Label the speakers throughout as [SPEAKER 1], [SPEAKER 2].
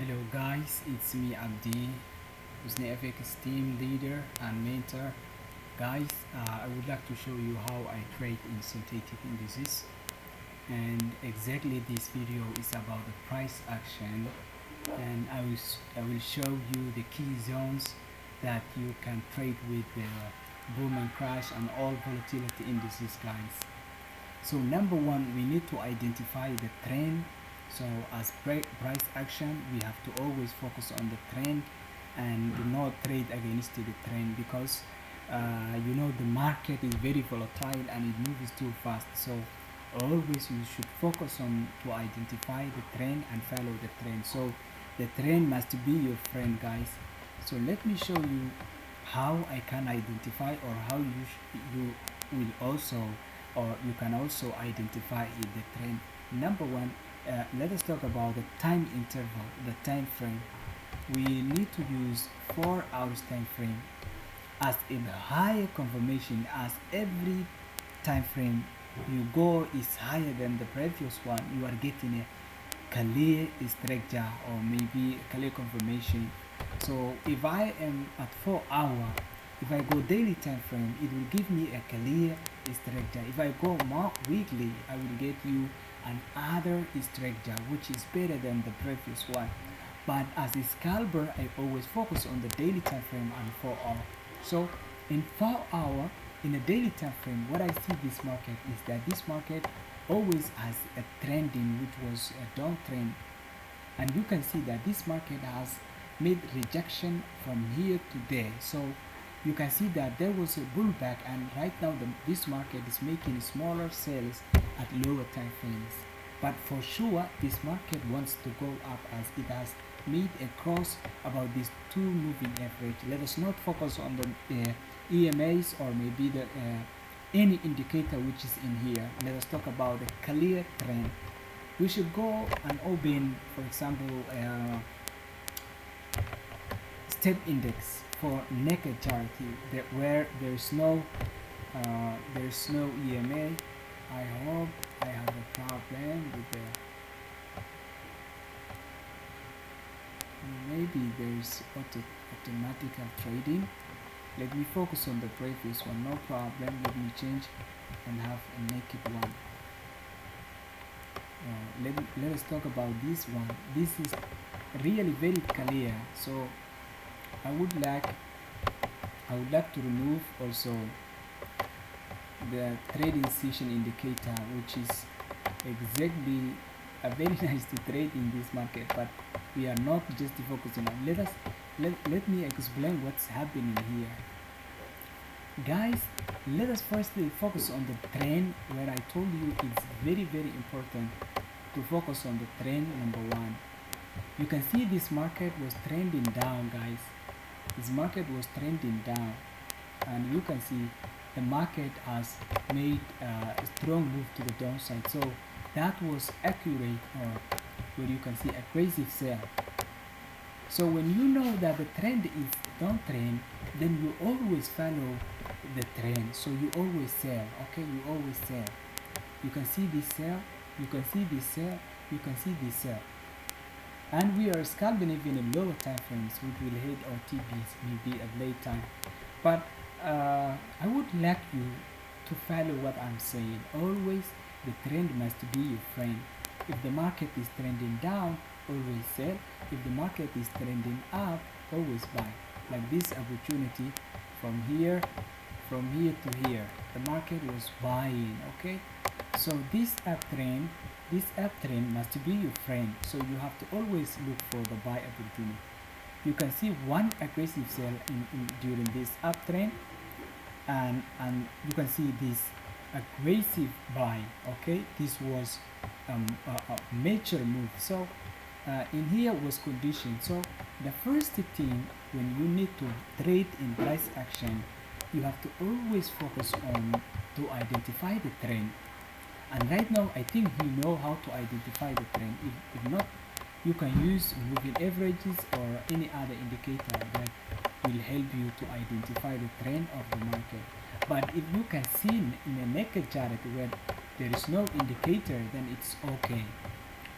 [SPEAKER 1] Hello guys, it's me Abdi, HusniFX team leader and mentor. Guys, I would like to show you how I trade in synthetic indices, and exactly this video is about the price action, and I will show you the key zones that you can trade with the boom and crash and all volatility indices, guys. So number one, we need to identify the trend. So as price action, we have to always focus on the trend and do not trade against the trend, because the market is very volatile and it moves too fast. So always you should focus on to identify the trend and follow the trend. So the trend must be your friend, guys. So let me show you how I can identify, or how you will also, or you can also identify the trend. Number one, let us talk about the time interval, the time frame. We need to use 4 hours time frame as in higher confirmation, as every time frame you go is higher than the previous one, you are getting a clear structure or maybe clear confirmation. So if I am at 4 hour, if I go daily time frame, it will give me a clear structure. If I go more weekly, I will get you another structure which is better than the previous one. But as a scalper, I always focus on the daily time frame and 4 hour. So in 4 hour, in a daily time frame, what I see this market is that this market always has a trending which was a downtrend, and you can see that this market has made rejection from here to there. So you can see that there was a pullback, and right now this market is making smaller sales at lower time frames. But for sure, this market wants to go up as it has made a cross about these two moving average. Let us not focus on the EMAs or maybe the any indicator which is in here. Let us talk about the clear trend. We should go and open, for example, step index for naked chart that where there's no EMA. I hope I have a problem with the, maybe there's automatical trading. Let me focus on the previous one, no problem. Let me change and have a naked one. Let us talk about this one. This is really very clear. So I would like to remove also the trading session indicator, which is exactly a very nice to trade in this market, but we are not just focusing on. Let me explain what's happening here, guys. Let us firstly focus on the trend, where I told you it's very important to focus on the trend. Number one, you can see this market was trending down, guys. This market was trending down, and you can see the market has made a strong move to the downside. So that was accurate, or where you can see aggressive sell. So when you know that the trend is downtrend, then you always follow the trend. So you always sell. Okay, you always sell. You can see this sell, you can see this sell, you can see this sell. And we are scalping even in lower time frames, which will hit our TPs maybe at late time. But I would like you to follow what I'm saying. Always the trend must be your friend. If the market is trending down, always sell. If the market is trending up, always buy. Like this opportunity from here to here, the market was buying. Okay, so this uptrend must be your friend. So you have to always look for the buy opportunity. You can see one aggressive sell during this uptrend, and you can see this aggressive buy. Okay, this was a major move. So in here was condition. So the first thing when you need to trade in price action, you have to always focus on to identify the trend. And right now I think you know how to identify the trend. If not, you can use moving averages or any other indicator that will help you to identify the trend of the market. But if you can see in a naked chart where there is no indicator, then it's okay.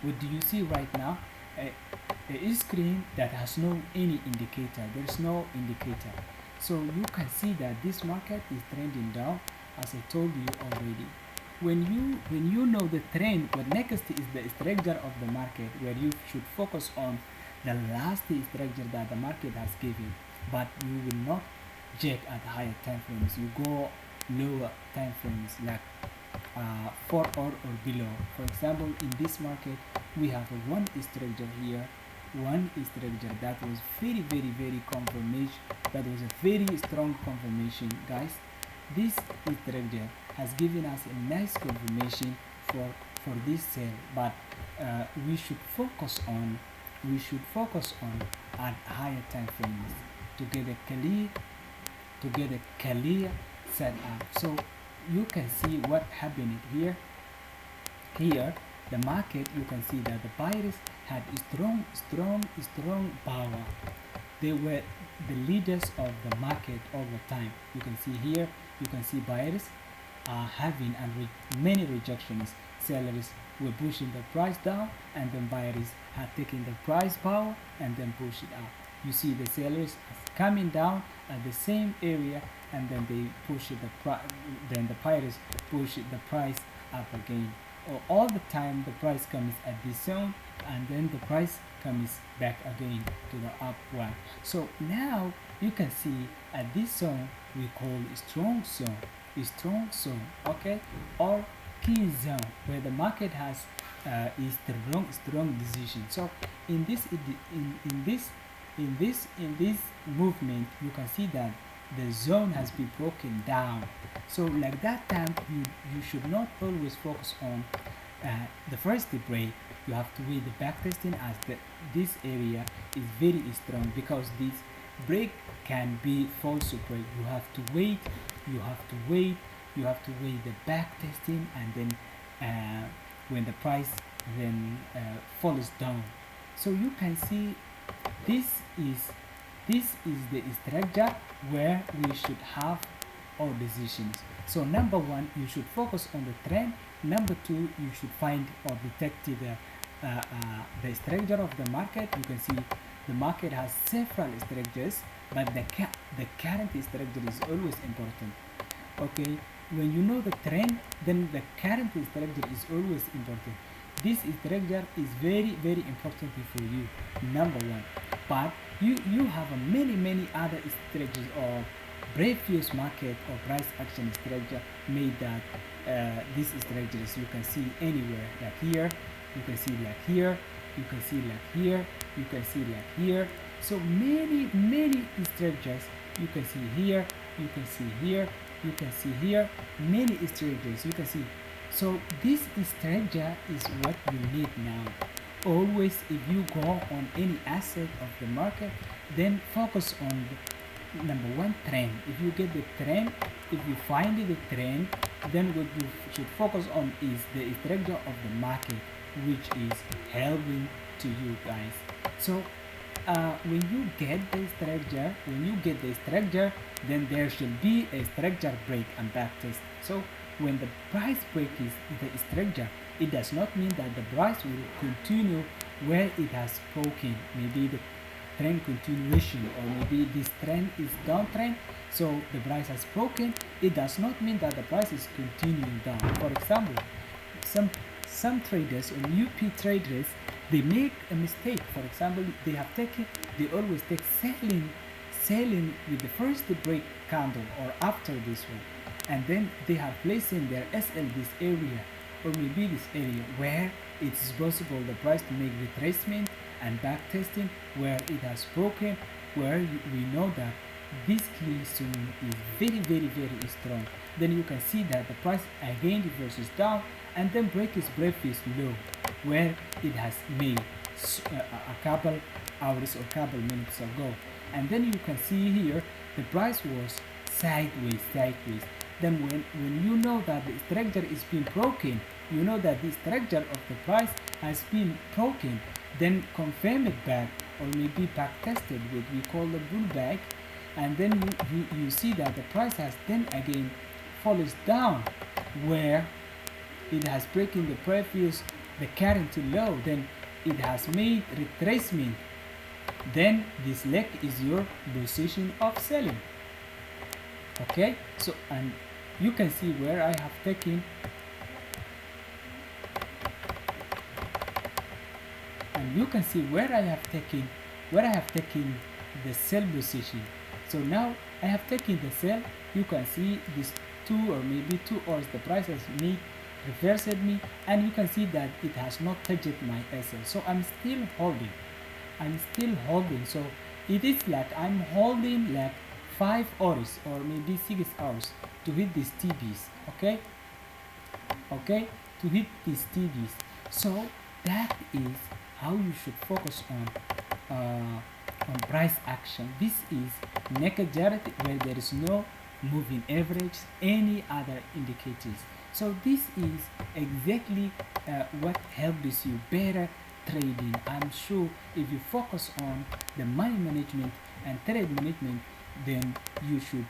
[SPEAKER 1] What do you see right now? a screen that has no any indicator. There's no indicator. So you can see that this market is trending down, as I told you already. When you know the trend, what next is the structure of the market, where you should focus on the last structure that the market has given, but you will not check at higher time frames. You go lower time frames, like 4 hour or below. For example, in this market we have one structure here, one structure that was very confirmation, that was a very strong confirmation, guys. This structure has given us a nice confirmation for this sale, but we should focus on at higher time frames to get a clear setup. So you can see what happened here. The market, you can see that the buyers had strong power. They were the leaders of the market over time. You can see here, you can see buyers are having many rejections. Sellers were pushing the price down, and then buyers had taken the price power and then push it up. You see the sellers coming down at the same area, and then they push then the buyers push the price up again. All the time the price comes at this zone, and then the price comes back again to the upward. So now you can see at this zone we call strong zone, okay, or key zone, where the market has is strong decision. So in this movement, you can see that the zone has been broken down. So like that time, you should not always focus on the first break. You have to wait the backtesting, as this area is very strong, because this break can be false break. You have to wait the backtesting, and then when the price then falls down. So you can see this is the structure where we should have our decisions. So number one, you should focus on the trend. Number two, you should find or detect the structure of the market. You can see the market has several structures, but the current structure is always important. Okay, when you know the trend, then the current structure is always important. This structure is very important for you, number one. But you have many other structures or previous market or price action structure made that these structures you can see anywhere, like here, you can see like here, you can see like here, you can see like here. So many structures you can see here, you can see here, you can see here, many structures you can see. So this structure is what you need now. Always, if you go on any asset of the market, then focus on the number one, trend. If you get the trend, if you find the trend, then what you should focus on is the structure of the market, which is helping to you guys. So when you get the structure, then there should be a structure break and backtest. So when the price break is the structure, it does not mean that the price will continue where it has broken. Maybe the trend continuation, or maybe this trend is downtrend, so the price has broken. It does not mean that the price is continuing down. For example, some traders or UP traders, they make a mistake. For example, they always take selling with the first break candle or after this one, and then they have placed in their SL this area, or maybe this area where it is possible the price to make retracement and back testing, where it has broken, where we know that this key zone is very strong. Then you can see that the price again reverses down and then breaks its previous low, where it has made a couple hours or couple minutes ago. And then you can see here the price was sideways. Then when you know that the structure is being broken, you know that the structure of the price has been broken, then confirm it back, or maybe back tested with we call the pullback, and then you see that the price has then again falls down where it has breaking the current low. Then it has made retracement, then this leg is your position of selling. Okay, so and you can see where I have taken, and you can see where I have taken the sell position. So now I have taken the sell. You can see this 2 or maybe 2 hours the price has made reversed me, and you can see that it has not touched my SL. So I'm still holding. So it is like I'm holding like 5 hours or maybe 6 hours to hit these TBs. Okay, to hit these TBs. So that is how you should focus on price action. This is naked chart where there is no moving average, any other indicators. So this is exactly what helps you better trading. I'm sure if you focus on the money management and trade management, then you should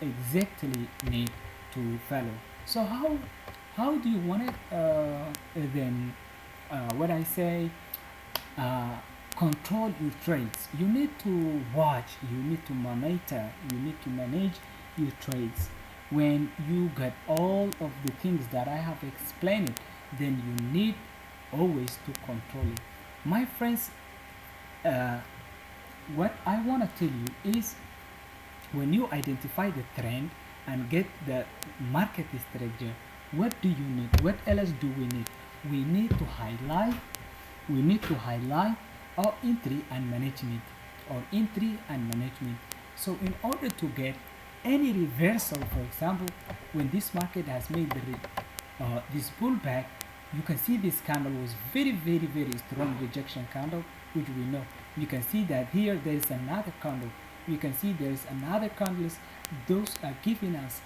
[SPEAKER 1] exactly need to follow. So how do you want it then what I say control your trades? You need to watch, you need to monitor, you need to manage your trades. When you get all of the things that I have explained, then you need always to control it. My friends, what I want to tell you is, when you identify the trend and get the market structure, what do you need? What else do we need? We need to highlight our entry and management, So in order to get any reversal, for example, when this market has made this pullback, you can see this candle was very strong rejection candle, which we know. You can see that here there is another candle. You can see there is another candles. Those are giving us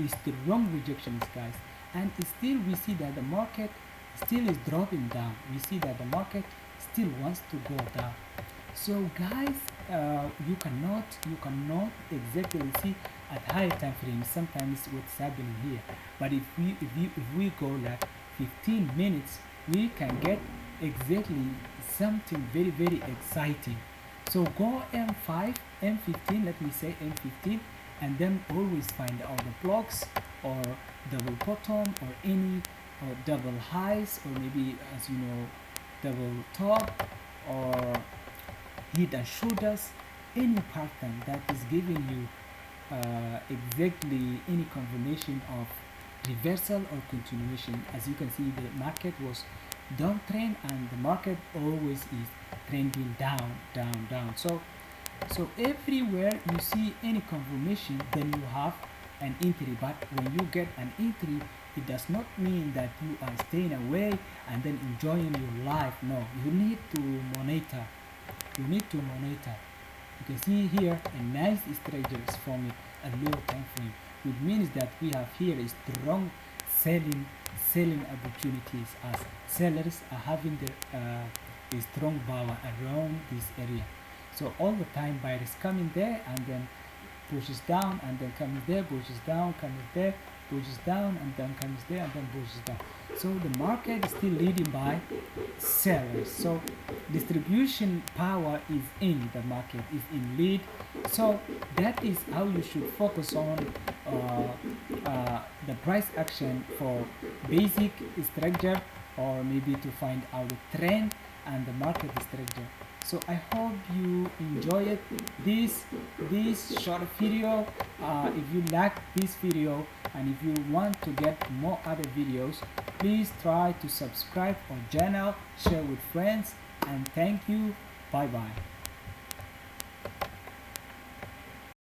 [SPEAKER 1] strong rejections, guys. And still we see that the market still is dropping down. We see that the market still wants to go down. So guys, you cannot exactly see at higher time frames sometimes what's happening here. But if we go like 15 minutes, we can get exactly something very exciting. So go M5, M15, let me say M15, and then always find out the blocks or double bottom or any or double highs, or maybe, as you know, double top or head and shoulders, any pattern that is giving you exactly any confirmation of reversal or continuation. As you can see, the market was downtrend and the market always is trending down. So everywhere you see any confirmation, then you have an entry. But when you get an entry, it does not mean that you are staying away and then enjoying your life. No, you need to monitor. You can see here a nice structure is forming at lower time frame, which means that we have here a strong selling opportunities, as sellers are having a strong power around this area. So all the time buyers coming there and then pushes down and then comes there, pushes down, comes there, pushes down, and then comes there and then pushes down. So the market is still leading by sellers. So distribution power is in the market, is in lead. So that is how you should focus on the price action for basic structure, or maybe to find out the trend and the market structure. So I hope you enjoyed this short video. If you like this video and if you want to get more other videos, please try to subscribe our channel, share with friends, and thank you. Bye bye.